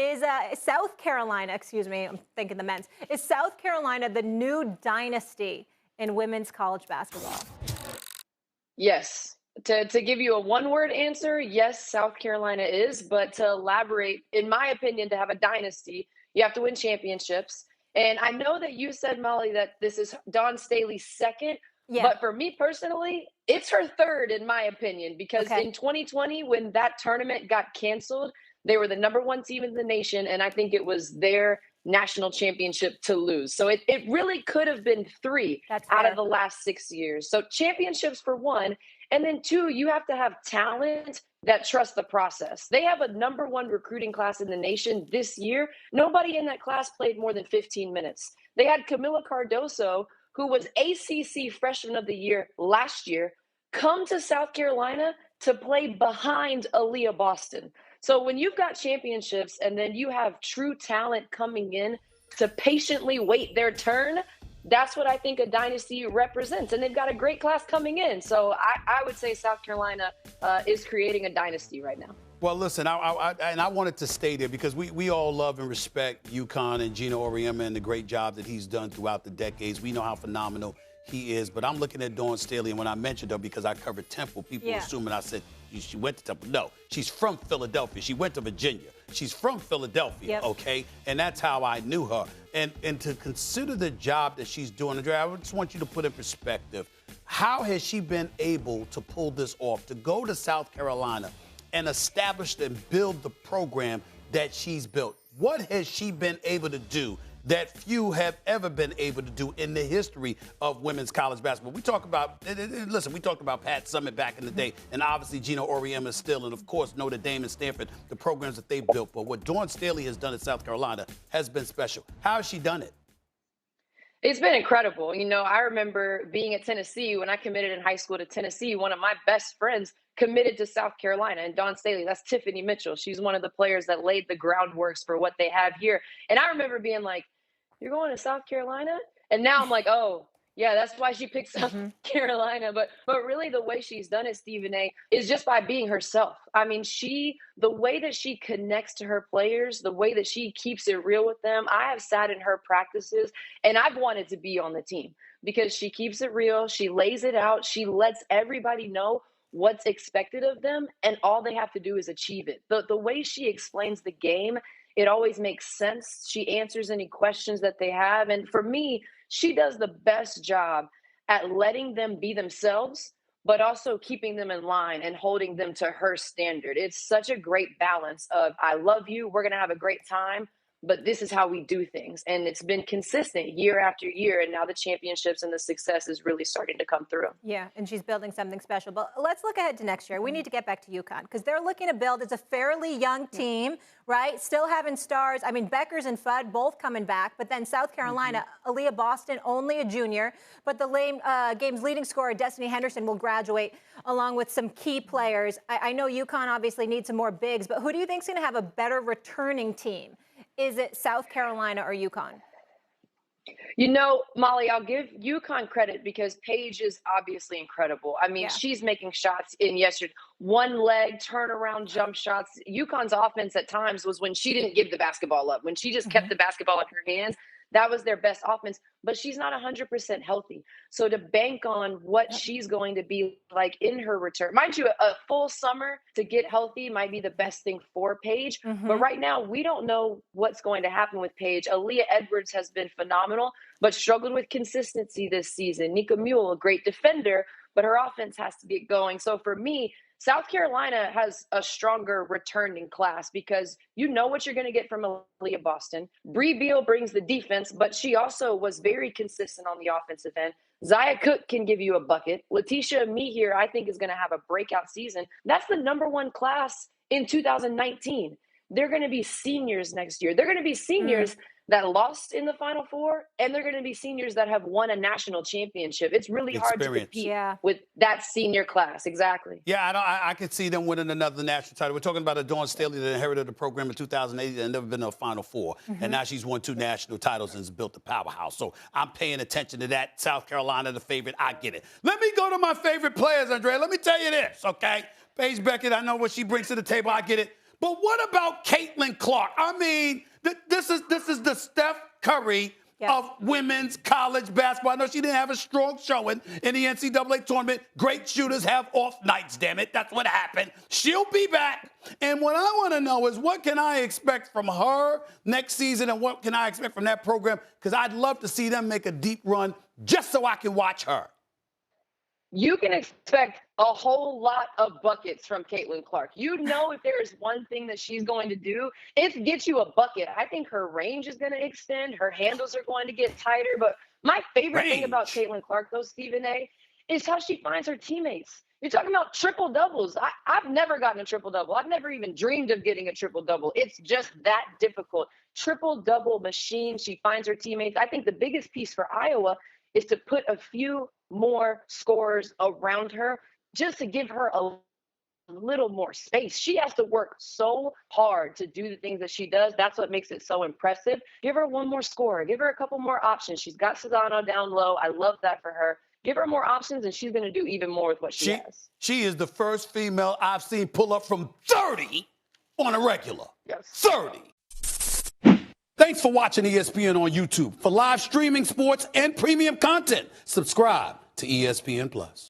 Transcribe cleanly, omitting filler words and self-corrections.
Is South Carolina, excuse me, I'm thinking the men's, is South Carolina the new dynasty in women's college basketball? Yes. To give you a one-word answer, yes, South Carolina is. But to elaborate, in my opinion, to have a dynasty, you have to win championships. And I know that you said, Molly, that this is Dawn Staley's second, Yeah. but for me personally, it's her third, in my opinion, because Okay. in 2020, when that tournament got canceled, they were the number one team in the nation, and I think it was their national championship to lose. So it really could have been three That's out of fair. the last 6 years. So championships for one. And then two, you have to have talent that trusts the process. They have a number one recruiting class in the nation this year. Nobody in that class played more than 15 minutes. They had Camila Cardoso, who was ACC Freshman of the Year last year, come to South Carolina to play behind Aaliyah Boston. So when you've got championships and then you have true talent coming in to patiently wait their turn, that's what I think a dynasty represents. And they've got a great class coming in. So I would say South Carolina is creating a dynasty right now. Well, listen, I wanted to stay there because we all love and respect UConn and Gino Auriemma and the great job that he's done throughout the decades. We know how phenomenal he is. But I'm looking at Dawn Staley, and when I mentioned her because I covered Temple, people were assuming I said she went to Temple. No, she's from Philadelphia. She went to Virginia. She's from Philadelphia, okay? And that's how I knew her. And to consider the job that she's doing, Andrea, I just want you to put in perspective, how has she been able to pull this off, to go to South Carolina and establish and build the program that she's built? What has she been able to do that few have ever been able to do in the history of women's college basketball? We talk about, listen, we talked about Pat Summitt back in the day, and obviously Gino Auriemma still, and of course Notre Dame and Stanford, the programs that they built. But what Dawn Staley has done at South Carolina has been special. How has she done it? It's been incredible. You know, I remember being at Tennessee when I committed in high school to Tennessee. One of my best friends committed to South Carolina, and Dawn Staley, that's Tiffany Mitchell. She's one of the players that laid the groundworks for what they have here. And I remember being like, "You're going to South Carolina?" And now I'm like, "Oh, yeah, that's why she picked South Carolina." But really the way she's done it, Stephen A, is just by being herself. I mean, the way that she connects to her players, the way that she keeps it real with them. I have sat in her practices and I've wanted to be on the team because she keeps it real. She lays it out. She lets everybody know what's expected of them, and all they have to do is achieve it. The way she explains the game, it always makes sense. She answers any questions that they have. And for me, she does the best job at letting them be themselves, but also keeping them in line and holding them to her standard. It's such a great balance of, I love you, we're going to have a great time, but this is how we do things. And it's been consistent year after year. And now the championships and the success is really starting to come through. Yeah, and she's building something special. But let's look ahead to next year. We need to get back to UConn because they're looking to build as a fairly young team, right? Still having stars. I mean, Beckers and Fudd both coming back. But then South Carolina, Aaliyah Boston, only a junior. But the game's leading scorer, Destiny Henderson, will graduate along with some key players. I know UConn obviously needs some more bigs, but who do you think is going to have a better returning team? Is it South Carolina or UConn? You know, Molly, I'll give UConn credit because Paige is obviously incredible. I mean, she's making shots in yesterday, one leg turnaround jump shots. UConn's offense at times was when she didn't give the basketball up, when she just kept the basketball in her hands. That was their best offense, but she's not 100% healthy. So to bank on what she's going to be like in her return, mind you, a full summer to get healthy might be the best thing for Paige. But right now, we don't know what's going to happen with Paige. Aaliyah Edwards has been phenomenal, but struggled with consistency this season. Nika Mule, a great defender, but her offense has to get going. So for me, South Carolina has a stronger returning class because you know what you're going to get from Aaliyah Boston. Bree Beal brings the defense, but she also was very consistent on the offensive end. Zaya Cook can give you a bucket. Letitia Mehier, I think, is going to have a breakout season. That's the number one class in 2019. They're going to be seniors next year. They're going to be seniors that lost in the Final Four, and they're going to be seniors that have won a national championship. It's really hard to compete with that senior class. Exactly. Yeah, I could see them winning another national title. We're talking about a Dawn Staley that inherited the program in 2008 and never been to a Final Four. And now she's won 2 national titles and has built a powerhouse. So I'm paying attention to that. South Carolina, the favorite. I get it. Let me go to my favorite players, Andrea. Let me tell you this, okay? Paige Beckett, I know what she brings to the table. I get it. But what about Caitlin Clark? I mean, this is the Steph Curry of women's college basketball. I know she didn't have a strong showing in the NCAA tournament. Great shooters have off nights, damn it. That's what happened. She'll be back. And what I want to know is what can I expect from her next season and what can I expect from that program? Because I'd love to see them make a deep run just so I can watch her. You can expect a whole lot of buckets from Caitlin Clark. You know, if there is one thing that she's going to do, it's get you a bucket. I think her range is going to extend. Her handles are going to get tighter. But my favorite thing about Caitlin Clark, though, Stephen A., is how she finds her teammates. You're talking about triple doubles. I've never gotten a triple double. I've never even dreamed of getting a triple double. It's just that difficult. Triple double machine. She finds her teammates. I think the biggest piece for Iowa is to put a few more scorers around her just to give her a little more space. She has to work so hard to do the things that she does. That's what makes it so impressive. Give her one more scorer. Give her a couple more options. She's got Sedano down low. I love that for her. Give her more options, and she's going to do even more with what she has. She is the first female I've seen pull up from 30 on a regular. Yes. 30. Thanks for watching ESPN on YouTube. For live streaming, sports, and premium content, subscribe to ESPN+.